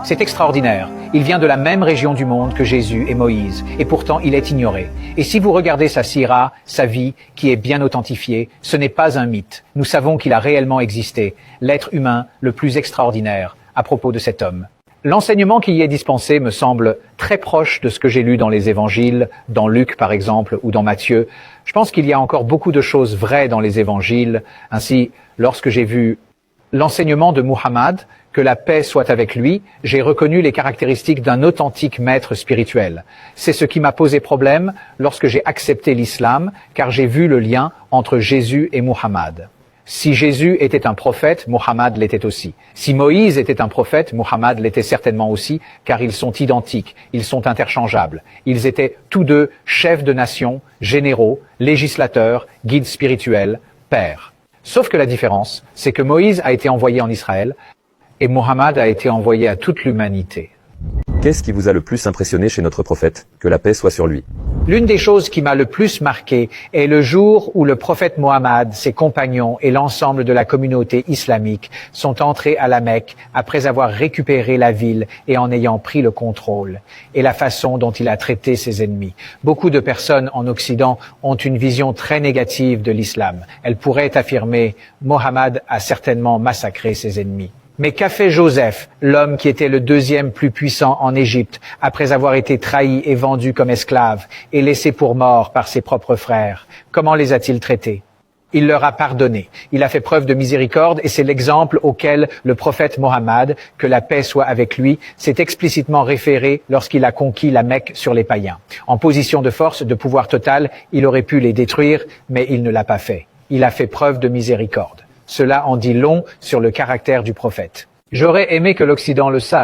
C'est extraordinaire. Il vient de la même région du monde que Jésus et Moïse, et pourtant il est ignoré. Et si vous regardez sa sira, sa vie, qui est bien authentifiée, ce n'est pas un mythe. Nous savons qu'il a réellement existé, l'être humain le plus extraordinaire à propos de cet homme. L'enseignement qui y est dispensé me semble très proche de ce que j'ai lu dans les évangiles, dans Luc par exemple, ou dans Matthieu. Je pense qu'il y a encore beaucoup de choses vraies dans les évangiles. Ainsi, lorsque j'ai vu l'enseignement de Muhammad, que la paix soit avec lui, j'ai reconnu les caractéristiques d'un authentique maître spirituel. C'est ce qui m'a posé problème lorsque j'ai accepté l'islam, car j'ai vu le lien entre Jésus et Muhammad. Si Jésus était un prophète, Muhammad l'était aussi. Si Moïse était un prophète, Muhammad l'était certainement aussi, car ils sont identiques, ils sont interchangeables. Ils étaient tous deux chefs de nation, généraux, législateurs, guides spirituels, pères. Sauf que la différence, c'est que Moïse a été envoyé en Israël et Muhammad a été envoyé à toute l'humanité. Qu'est-ce qui vous a le plus impressionné chez notre prophète? Que la paix soit sur lui. L'une des choses qui m'a le plus marqué est le jour où le prophète Mohammed, ses compagnons et l'ensemble de la communauté islamique sont entrés à la Mecque après avoir récupéré la ville et en ayant pris le contrôle, et la façon dont il a traité ses ennemis. Beaucoup de personnes en Occident ont une vision très négative de l'islam. Elles pourraient affirmer « Mohammed a certainement massacré ses ennemis ». Mais qu'a fait Joseph, l'homme qui était le deuxième plus puissant en Égypte, après avoir été trahi et vendu comme esclave et laissé pour mort par ses propres frères? Comment les a-t-il traités? Il leur a pardonné. Il a fait preuve de miséricorde et c'est l'exemple auquel le prophète Mohammed, que la paix soit avec lui, s'est explicitement référé lorsqu'il a conquis la Mecque sur les païens. En position de force, de pouvoir total, il aurait pu les détruire, mais il ne l'a pas fait. Il a fait preuve de miséricorde. Cela en dit long sur le caractère du prophète. J'aurais aimé que l'Occident le sache.